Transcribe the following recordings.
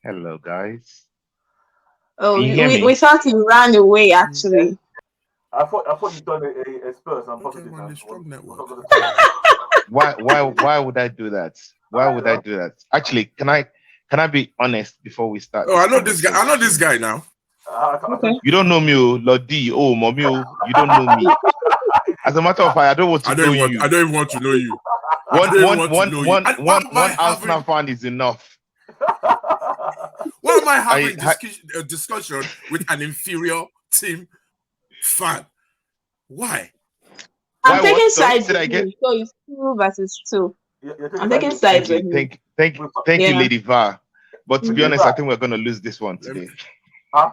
Hello, guys. Oh, Can you hear we me? thought you ran away Mm, actually. I thought you done a Spurs and okay, positive man, and the strong was not network. going to That's take. all. Why would I do that? Why I would I know. do that? Actually, can I be honest before we start Oh, this I know this guy. I know conversation? this guy now. I Okay. thought You don't know me, oh, Lodi, oh, mommy, oh, you don't know me. As a matter of fact, I don't want to know I you. don't even want to know you. I One, don't even one, want to one, know you. one, And one, one Arsenal fan is enough. why am I I, having a discussion with an inferior team fan? Why? I'm why taking what? Sorry, sides did with I get? you. So it's 2 versus 2. you're taking I'm sides taking with sides with you. with Thank you, Yeah. Lady Va. But to be Mhm. honest, I Liverpool. think we're gonna lose this one Let me today. Huh?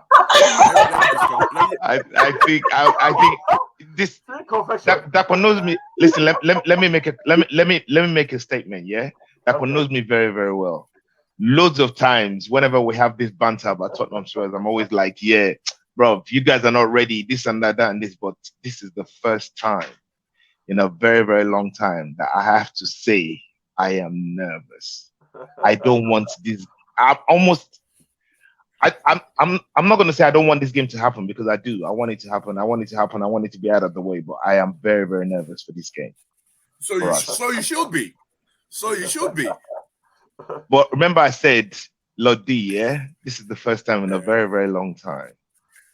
let me discuss. I think this See confession. that knows me. Listen, let me make a let me make a statement. Yeah, that Okay. knows me very very well. Loads of times, whenever we have this banter about Tottenham Spurs, I'm always like, yeah, bro, you guys are not ready. This and that and this, but this is the first time in a very very long time that I have to say I am nervous. I don't want this. I'm almost I'm not gonna say I don't want this game to happen because I do. I want it to happen. I want it to happen. I want it to be out of the way. But I am very, very nervous for this game for us. So you should be. So you should be. But remember I said Lodi, yeah? This is the first time in a Yeah. very, very long time.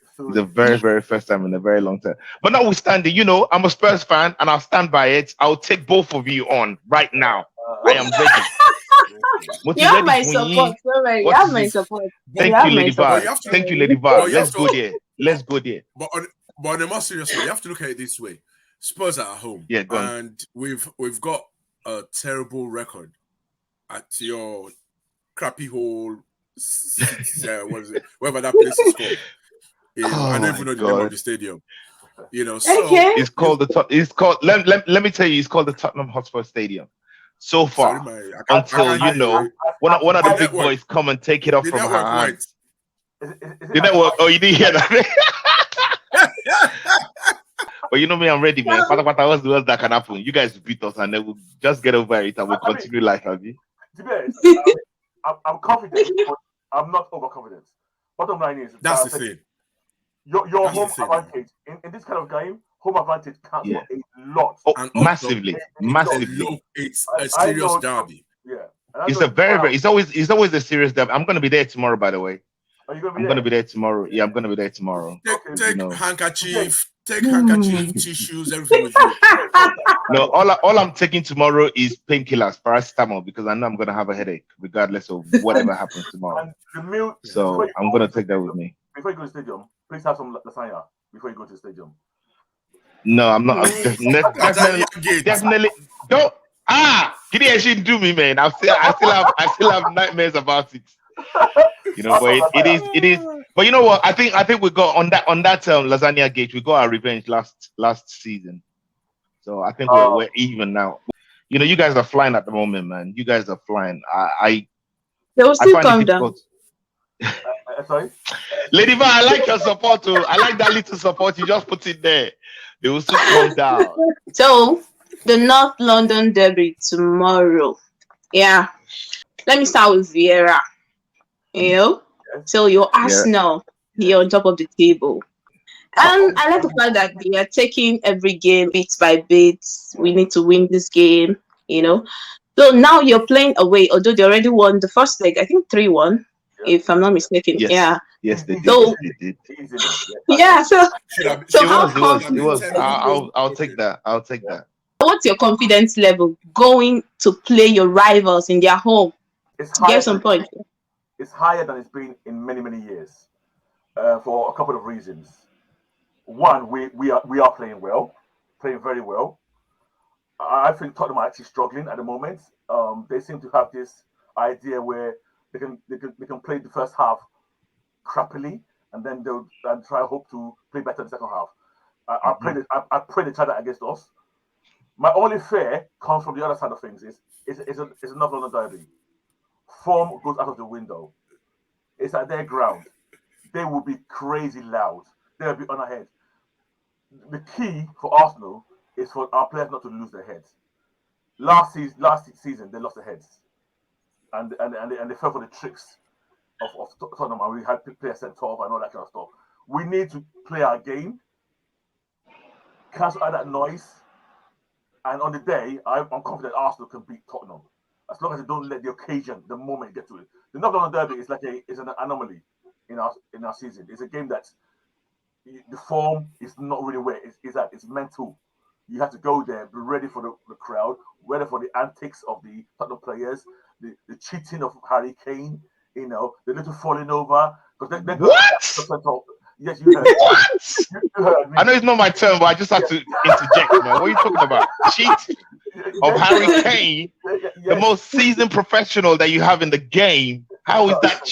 It's the Sorry. very, very first time in a very long time. But notwithstanding, I'm a Spurs fan and I'll stand by it. I'll take both of you on right now. I am ready. What You you have ready my for support. ye? Don't worry. You What have is my it? support. But You Thank you, have my Lady but support. you Bar. have to Don't Thank you, worry. Lady but Bar. you have Let's to go there. but Let's go there. but on a more serious note, you have to look at it this way. Spurs are at home, Yeah, go on. and we've got a terrible record at your crappy hole city, what is it? Wherever that place is called. I Oh don't my even know the name of god. the stadium. So Okay. It's you called it's called let me tell you, it's called the Tottenham Hotspur Stadium. So sorry, far, I, until can't hear you. one of The the big network boys come and take it off the from her network went. hands. is it The as network. bad? Oh, you didn't hear that? But you know me, I'm ready, man. So, What's the worst that can happen? You guys beat us, and then we'll just get over it, and we'll I mean, continue life, have you? to be honest, I'm confident, but I'm not overconfident. Bottom line is, That's the thing. your That's the home thing, man. advantage in this kind of game, home advantage counts Yeah. for a lot. Oh, And also, massively, A lot. massively. it's a I serious know, derby. yeah, and I It's know a the very, crowd. very. It's always a serious debate. I'm gonna be there tomorrow, by the way. Are you going to be I'm gonna there? be there tomorrow. Yeah, I'm gonna be there tomorrow. Okay, You know. Take handkerchief, tissues, everything with you. No, all I'm taking tomorrow is painkillers, paracetamol, because I know I'm gonna have a headache regardless of and whatever happens tomorrow. and the meal before So you I'm go gonna to the take that with stadium. me. Before you go to the stadium, please have some lasagna before you go to the stadium. No, I'm not. Lasagna Definitely, gate. definitely don't. Can you actually do me, man? I still have nightmares about it. Have But some it is. But you know what? I think we got on that lasagna gate. We got our revenge last season. So I think we're lasagna. we're even now. You guys are flying at the moment, man. You guys are flying. they will I still find it come down. difficult. Sorry. Lady Val, I like your support too. I like that little support you just put it there. They will soon calm down. So the North London derby tomorrow. Yeah. Let me start with Vieira. You know? Yes. So your Yeah. Arsenal, Yes. you're on top of the table. And I like the fact that they are taking every game bit by bit. We need to win this game, you know. So now you're playing away, although they already won the first leg, I think 3-1, Yes. if I'm not mistaken. Yes. Yeah. Yes, they did. So They did. Easily. yeah, so so It how was. It was. Should have It been confident was. 10 are of you? I'll take okay. that. I'll take Yeah. that. What's your confidence level going to play your rivals in their home? It's Get higher some than points. it's higher than it's been in many many years. For a couple of reasons. One, we are playing well, playing very well. I think Tottenham are actually struggling at the moment. They seem to have this idea where they can play the first half crappily, and then they'll and try hope to play better in the second half. Mhm. I pray they try that against us. My only fear comes from the other side of things. Is another London derby. Form goes out of the window. It's at their ground. They will be crazy loud. They'll be on ahead. The key for Arsenal is for our players not to lose their heads. Last season they lost their heads, and they fell for the tricks. of Tottenham, and we had players sent off and all that kind of stuff. We need to play our game, cancel out that noise, and on the day, I'm confident Arsenal can beat Tottenham as long as they don't let the occasion, the moment get to it. The North London Derby is an anomaly in our season. It's a game that the form is not really where it's at. It's mental. You have to go there, be ready for the crowd, ready for the antics of the Tottenham players, the cheating of Harry Kane, the little falling over. Because What? Yes, you heard. What? You heard me. I know it's not my turn, but I just have to interject, man. What are you talking about? Cheat of Harry Kane, the most seasoned professional that you have in the game. How is that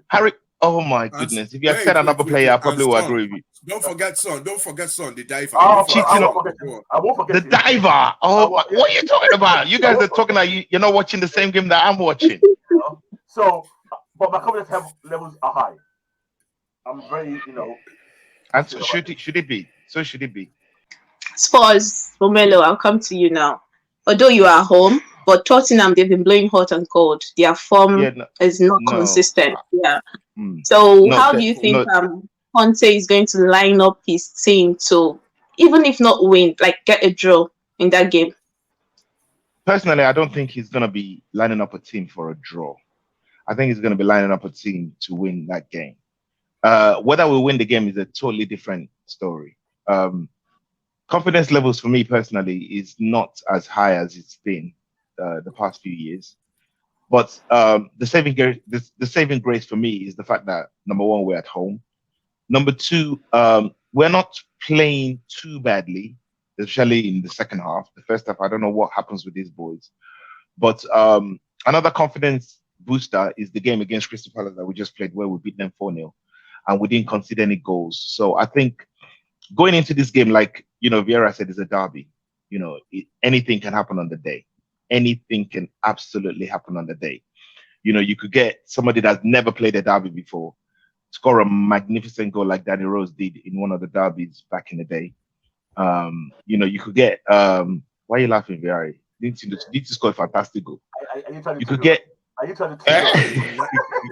Harry? Oh my goodness! If you had said another player, I probably would agree with you. Don't forget Son, the diver. I won't forget the diver. Oh, what are you talking about? You guys are talking like you're not watching the same game that I'm watching. So, but my confidence levels are high. I'm very, And so should it be? So should it be? Spurs, Romelo, I'll come to you now. Although you are home, but Tottenham, they've been blowing hot and cold. Their form is not consistent. Yeah. So how do you think Conte is going to line up his team to, even if not win, like get a draw in that game? Personally, I don't think he's going to be lining up a team for a draw. I think he's going to be lining up a team to win that game. Whether we win the game is a totally different story. Confidence levels for me personally is not as high as it's been the past few years. But the saving grace for me is the fact that, number one, we're at home. Number two, we're not playing too badly, especially in the second half. The first half, I don't know what happens with these boys. But another confidence booster is the game against Crystal Palace that we just played, where we beat them 4-0 and we didn't concede any goals. So I think going into this game, like, Vieira said, is a derby. Anything can happen on the day. Anything can absolutely happen on the day. You could get somebody that's never played a derby before, score a magnificent goal like Danny Rose did in one of the derbies back in the day. You could get, why are you laughing, Vieira? Didn't you score a fantastic goal? You could get. Are you trying to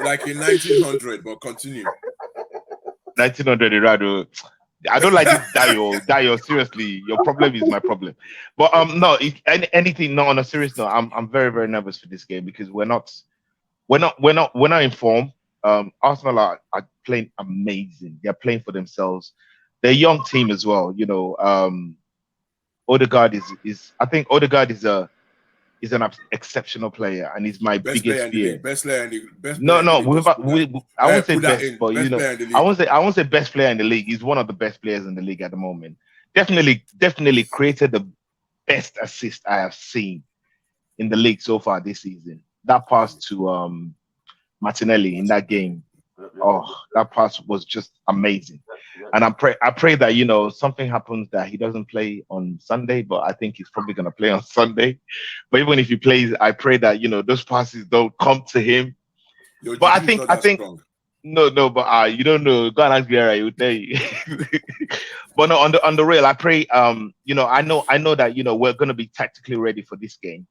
like in 1900, but continue. 1900, Irado. I don't like this Dio. Seriously, your problem is my problem. But no, anything not on a serious note. I'm very, very nervous for this game because we're not in form. Arsenal are playing amazing. They're playing for themselves. They're a young team as well. Odegaard is I think Odegaard is an exceptional player, and he's my biggest fear. I won't say best, but I won't say best player in the league. He's one of the best players in the league at the moment. Definitely created the best assist I have seen in the league so far this season. That pass to Martinelli in that game. Oh, that pass was just amazing. And I pray that something happens that he doesn't play on Sunday, but I think he's probably gonna play on Sunday. But even if he plays, I pray that those passes don't come to him. But I think no, but you don't know. Go and ask Vieira, he will tell you. But no, on the real, I pray. I know that we're gonna be tactically ready for this game.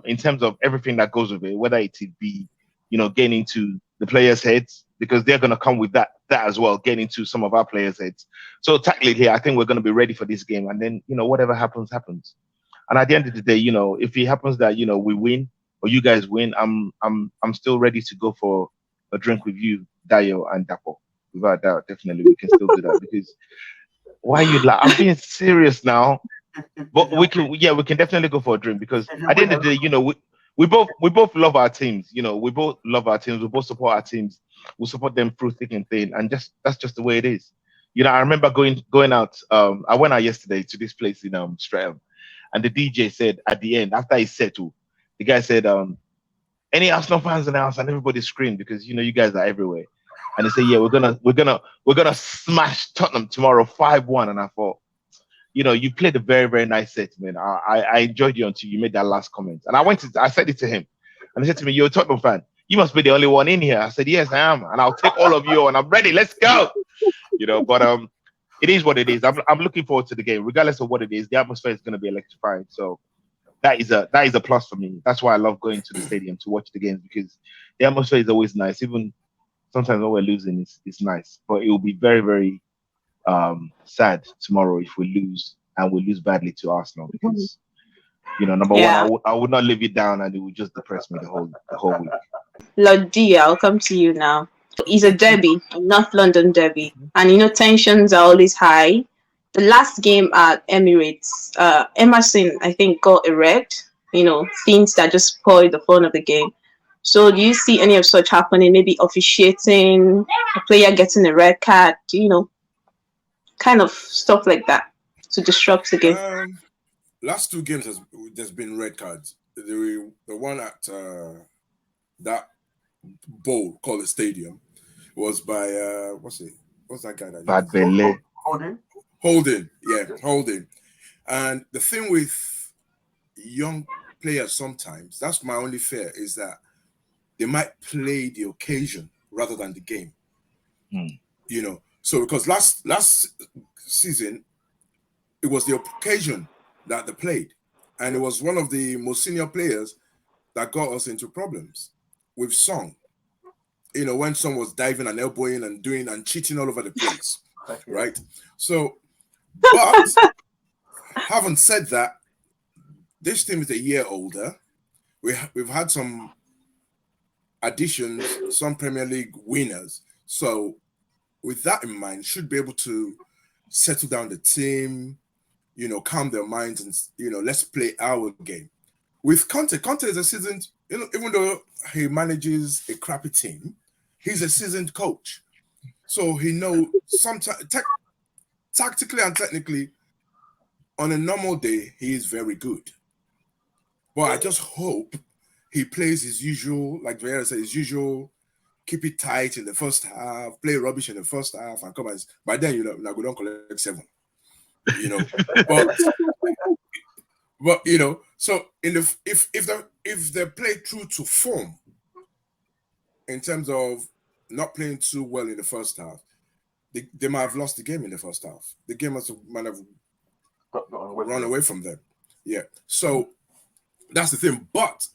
In terms of everything that goes with it, whether it be getting into the players' heads, because they're going to come with that as well, getting into some of our players' heads. So tactically, I think we're going to be ready for this game, and then whatever happens. And at the end of the day, if it happens that we win or you guys win, I'm still ready to go for a drink with you, Dayo and Dapo. Without doubt, definitely we can still do that. Because why you like? I'm being serious now, but we can definitely go for a drink, because at the end of the day, we both love our teams. We both love our teams. We both support our teams. We support them through thick and thin, and that's just the way it is. I remember going out. I went out yesterday to this place in Streatham, and the DJ said at the end, after he settled, the guy said, "Any Arsenal fans in the house?" And everybody screamed because you guys are everywhere. And they said, "Yeah, we're gonna smash Tottenham tomorrow 5-1." And I thought, you played a very, very nice set, man. I enjoyed you until you made that last comment. And I said it to him. And he said to me, "You're a Tottenham fan. You must be the only one in here." I said, "Yes, I am. And I'll take all of you and I'm ready. Let's go." But it is what it is. I'm looking forward to the game. Regardless of what it is, the atmosphere is going to be electrifying. So that is a plus for me. That's why I love going to the stadium to watch the games, because the atmosphere is always nice. Even sometimes when we're losing, it's nice. But it will be very, very sad tomorrow if we lose and we lose badly to Arsenal because number one, Yeah. I would not leave it down and it would just depress me the whole week. Lord D, I'll come to you now. It's a derby, a North London derby, and tensions are always high. The last game at Emirates, Emerson, I think, got a red. Things that just spoiled the fun of the game. So, do you see any of such happening? Maybe officiating, a player getting a red card, kind of stuff like that to disrupt the game. Last two games there's been red cards. The one at that bowl called the stadium was by what's that guy that Bad Belay. Holding. And the thing with young players sometimes, that's my only fear, is that they might play the occasion rather than the game. So because last season it was the occasion that they played, and it was one of the most senior players that got us into problems with Song. When Song was diving and elbowing and doing and cheating all over the place, right? So, but having said that, this team is a year older. We've had some additions, some Premier League winners. So, with that in mind, should be able to settle down the team, calm their minds and, let's play our game. With Conte is a seasoned, even though he manages a crappy team, he's a seasoned coach. So he knows sometimes tactically and technically, on a normal day, he is very good. But I just hope he plays his usual, like Vieira said, his usual, keep it tight in the first half, play rubbish in the first half, and come and by then, now we don't collect 7. But so if they play true to form in terms of not playing too well in the first half, they might have lost the game in the first half. The game might have run away from them. Yeah. So that's the thing. But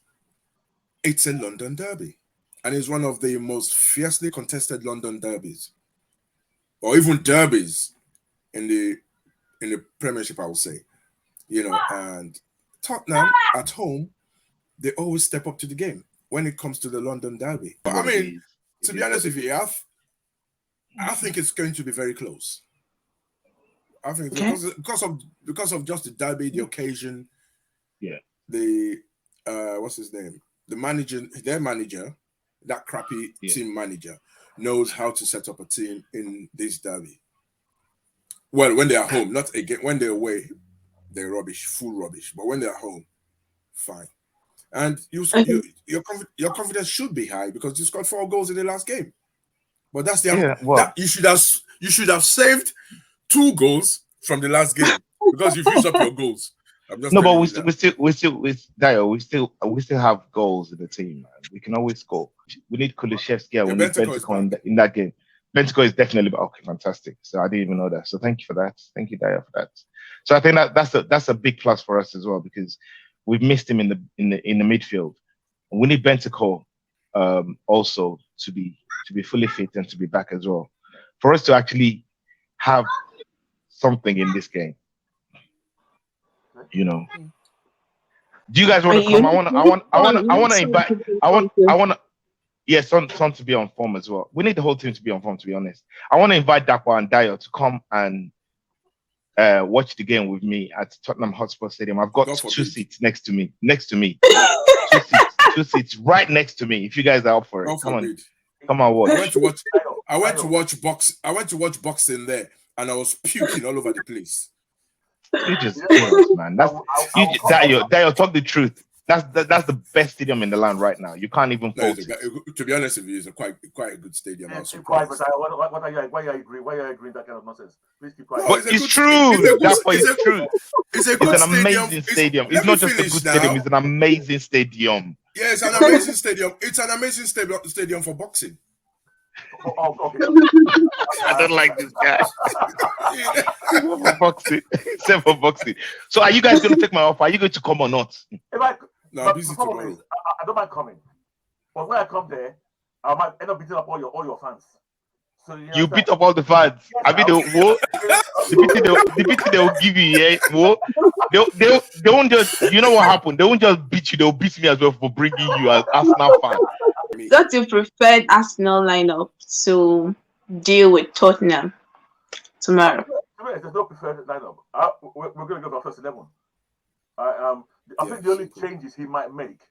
it's a London derby, and it's one of the most fiercely contested London derbies, or even derbies in the Premiership, I would say. And Tottenham at home, they always step up to the game when it comes to the London derby. But I mean, to be honest with you, I think it's going to be very close. I think because of just the derby, the occasion. Yeah. The what's his name? Their manager, that crappy team manager, knows how to set up a team in this derby. Well, when they're home, not again. When they're away, they're rubbish, full rubbish. But when they're home, fine. And your confidence should be high because you scored 4 goals in the last game. But that's you should have saved 2 goals from the last game because you've used up your goals. No, but we still with Dio, we still have goals in the team, man. We can always score. We need Kulusevski. We need Bentancur in that game. Bentancur is definitely okay, fantastic. So I didn't even know that. So thank you for that. Thank you, Dio, for that. So I think that's a big plus for us as well because we've missed him in the midfield. We need Bentancur also to be fully fit and to be back as well for us to actually have something in this game. Do you guys want to come? I want to invite. I want to. Yeah, Son to be on form as well. We need the whole team to be on form. To be honest, I want to invite Dakwa and Dio to come and watch the game with me at Tottenham Hotspur Stadium. I've got 2 seats next to me. 2 seats right next to me. If you guys are up for it, come on, watch. I went to watch boxing there, and I was puking all over the place. You just man. Dio, talk the truth. That's the best stadium in the land right now. You can't even fault it. To be honest with you, it's quite a good stadium. Why are you agreeing? Why are you agreeing that kind of nonsense? Please keep quiet. But it's true. That's why it's true. It's an amazing stadium. It's not just a good stadium. It's an amazing stadium. Yeah, it's an amazing stadium. It's an amazing stadium for boxing. Okay. I don't like this guy. Except for boxing. So are you guys going to take my offer? Are you going to come or not? No, I'm busy tomorrow. I don't mind coming. But when I come there, I might end up beating up all your fans. So You beat up all the fans. I mean, the beating they will give you, yeah. They won't just. You know what happened? They won't just beat you. They'll beat me as well for bringing you as Arsenal fan. What's your preferred Arsenal lineup to deal with Tottenham tomorrow? There's no preferred lineup. We're going to go for our first 11. I think the only changes he might make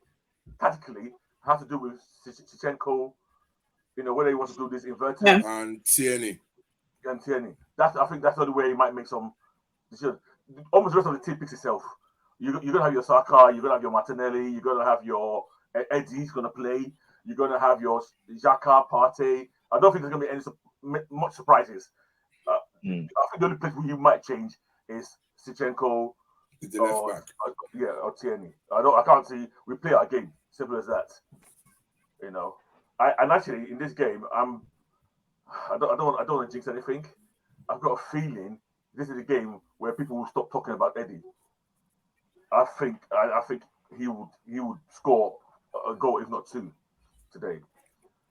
tactically have to do with Zinchenko, whether he wants to do this inverted and Tierney. I think that's the only way he might make some decisions. Almost the rest of the team picks itself. You're going to have your Saka, you're going to have your Martinelli, you're going to have your Eddie's going to play, you're going to have your Xhaka, Partey. I don't think there's going to be much surprises. I think the only place where you might change is Zinchenko or Tierney. I can't see. We play our game. Simple as that. And actually in this game, I don't want to jinx anything. I've got a feeling this is a game where people will stop talking about Eddie. I think he would score a goal, if not two, today.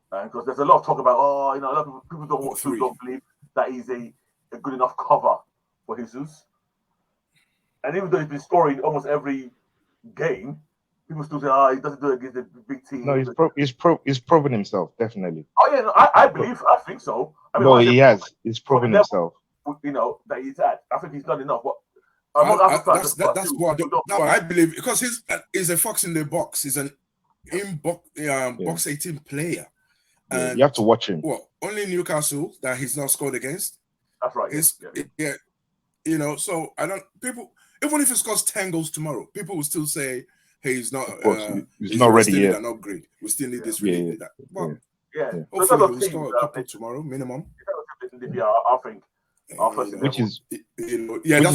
Because there's a lot of talk about a lot of people don't believe that he's a good enough cover for Jesus. And even though he's been scoring almost every game, people still say, he doesn't do it against the big team. No, he's proven himself, definitely. Oh yeah, no, I think so. I mean, he has. He's proven himself. That he's at. I think he's done enough. But that's what I believe, because he's a fox in the box. He's an box 18 player. And you have to watch him. Well, only Newcastle that he's not scored against. That's right. So I don't. People, even if he scores 10 goals tomorrow, people will still say, "Hey, he's not. He's not ready yet. An upgrade. We still need this. We need that." Well, hopefully we'll score a couple tomorrow, minimum. I think. Which is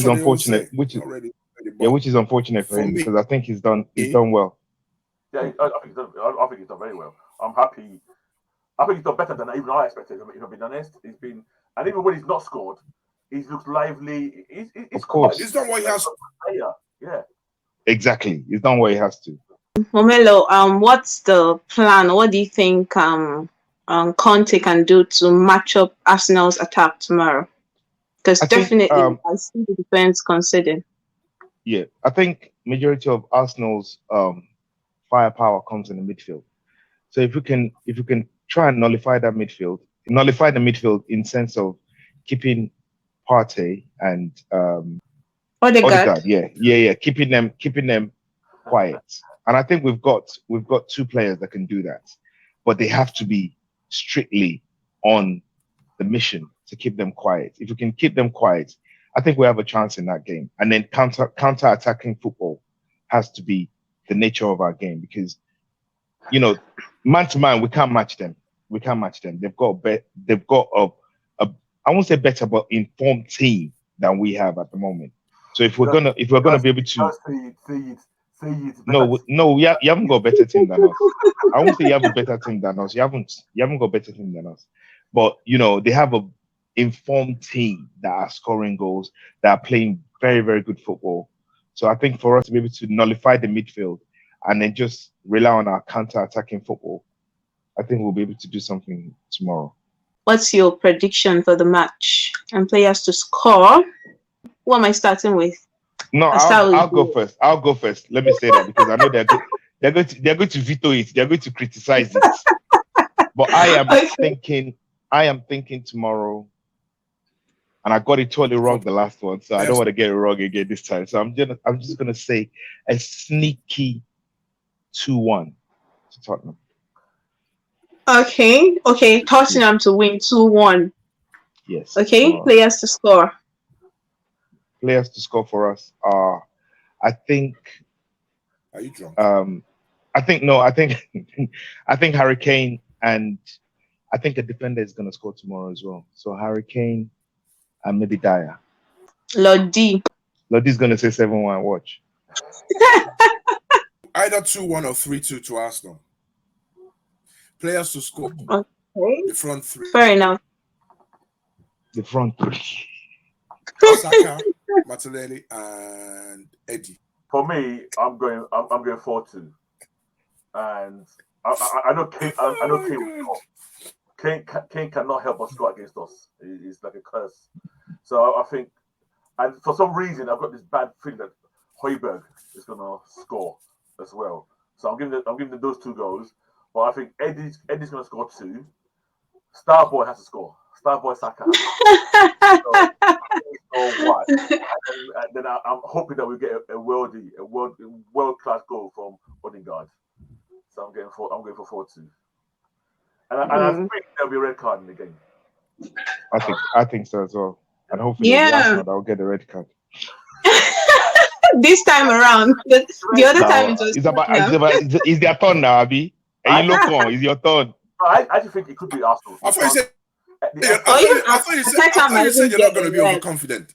unfortunate. Which is unfortunate for him, because I think he's done well. Yeah, I think he's done very well. I'm happy. I think he's done better than even I expected. If I've been honest, and even when he's not scored, he looks lively. Of course, he's done what he has. Yeah, exactly. He's done what he has to. Momelo, what's the plan? What do you think Conte can do to match up Arsenal's attack tomorrow? Because definitely I see the defense conceding. Yeah, I think majority of Arsenal's firepower comes in the midfield. So if we can try and nullify the midfield in sense of keeping Partey and Odegaard, keeping them quiet. And I think we've got two players that can do that, but they have to be strictly on the mission to keep them quiet. If we can keep them quiet, I think we have a chance in that game. And then counter-attacking football has to be the nature of our game, because man to man we can't match them. They've got a I won't say better, but informed team than we have at the moment. So if we're gonna be able to you haven't got a better team than us. I won't say you have a better team than us. You haven't got a better team than us. But they have a informed team that are scoring goals, that are playing very, very good football. So I think for us to be able to nullify the midfield and then just rely on our counter-attacking football, I think we'll be able to do something tomorrow. What's your prediction for the match and players to score? Who am I starting with? No, I'll go first. I'll go first. Let me say that, because I know they're going to veto it. They're going to criticize it. But I am thinking tomorrow, and I got it totally wrong the last one, so I don't want to get it wrong again this time. So I'm just gonna say a sneaky 2-1 to Tottenham. Okay. Tottenham to win 2-1. Yes. Okay. Players to score. Players to score for us are, I think. Are you drunk? I think Harry Kane, and I think a defender is going to score tomorrow as well. So Harry Kane and maybe Dyer. Lodi is going to say 7-1. Watch. Either 2-1 or 3-2 to Arsenal. Players to score. Okay. The front three. Fair enough. The front three. Saka, Martinelli, and Eddie. For me, I'm going 4-2, and I know Kane. I know Oh, Kane will God. score. Kane cannot help but score against us. It's like a curse. So I think, and for some reason, I've got this bad feeling that Højbjerg is gonna score as well. So I'm giving them those 2 goals. But I think Eddie's gonna score 2. Starboy has to score. Starboy Saka has to score 1. And then I'm hoping that we get a world class goal from Odegaard. So I'm going for 4-2. And I think there'll be a red card in the game. I think so as well. And hopefully I'll get the red card. This time around. The other time it was it's their turn now, Abby. And you look on, it's your turn. I actually think it could be Arsenal. I thought you said you're not going to be overconfident.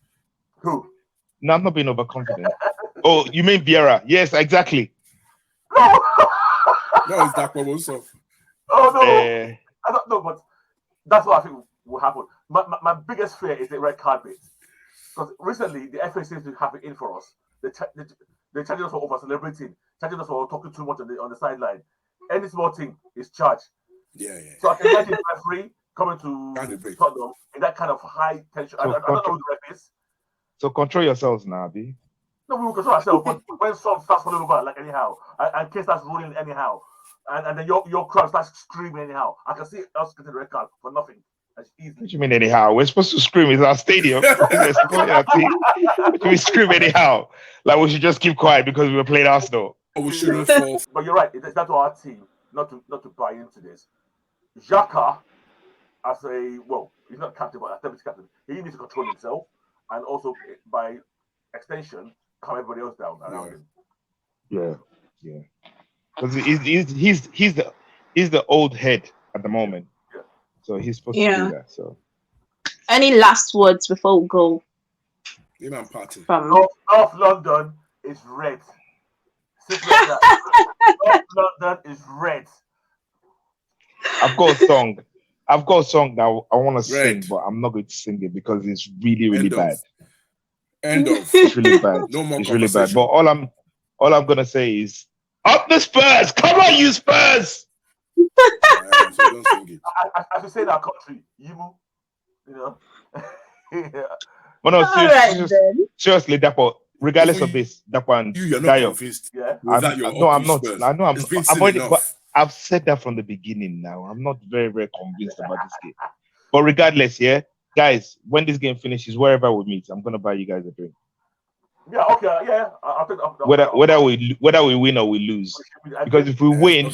Who? No, I'm not being overconfident. Oh, you mean Vieira? Yes, exactly. No, it's that one also. Oh no, I don't know, but that's what I think will happen. My biggest fear is the red card bit, because recently the FA seems to have it in for us. They charging us for over celebrating, charging us for talking too much on the sideline. Any small thing is charged. Yeah. So I can imagine the referee coming to Tottenham in that kind of high tension. So I don't know who the ref is. So control yourselves now, Abby. No, we will control ourselves. But when some starts falling over like anyhow, and Kane starts rolling anyhow, and then your crowd starts screaming anyhow, I can see us getting the red card for nothing. That's easy. What do you mean anyhow? We're supposed to scream. It's our stadium. We scream anyhow. Like we should just keep quiet because we were playing Arsenal. We shouldn't fall. But you're right. It's not to our team not to buy into this. Xhaka, he's not captain, but as deputy captain, he needs to control himself, and also by extension, calm everybody else down around him. Yeah. Because he's the old head at the moment. Yeah. So he's supposed to do that. So, any last words before we go? Party. North London is red. North London is red. I've got a song that I want to sing, but I'm not going to sing it because it's really, really bad. End of. It's really bad. No more. It's really bad. But all I'm gonna say is, up the Spurs! Come on, you Spurs! So don't sing it. I should say that country, you know. But no, seriously, Dapo. Regardless of this, Dapo and you're not convinced. Yeah. I'm not. I know I've said that from the beginning. Now I'm not very, very convinced about this game. But regardless, guys, when this game finishes, wherever we meet, I'm gonna buy you guys a drink. Yeah. Okay. Yeah. I think whether we win or we lose, because if we win,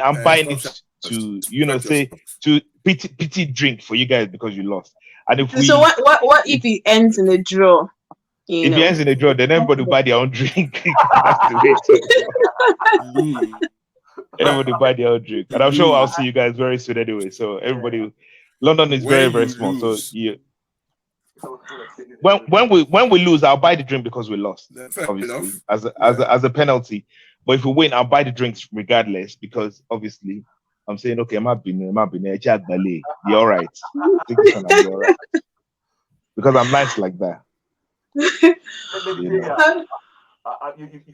I'm buying it to say to pity drink for you guys because you lost. And if so what if it ends in a draw? If it ends in a draw, then everybody buy their own drink. Everybody buy their own drink, and I'm sure I'll see you guys very soon anyway. So everybody, London is very, very small. So yeah. When we lose, I'll buy the drink because we lost, obviously, as a penalty. But if we win, I'll buy the drinks regardless because obviously I'm saying, okay, you're all right. Because I'm nice like that. You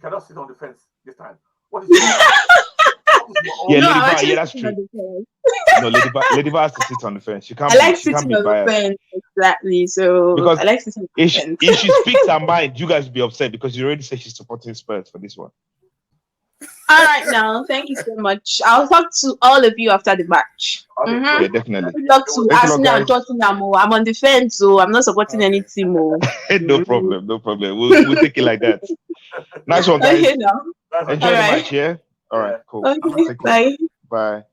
cannot sit on the fence this time. What is that's true. No, Lady Bar has to sit on the fence. She can't. I like sitting on the fence, exactly. So because I like sitting on the fence. If she speaks her mind, you guys will be upset because you already said she's supporting Spurs for this one. All right, now thank you so much. I'll talk to all of you after the match. Yeah, definitely. Talk to Arsenal and Tottenham. I'm on the fence, so I'm not supporting any team. No problem. We'll take it like that. Nice one, guys. Okay, now. Enjoy the match, yeah? All right, cool. Okay, bye. Bye.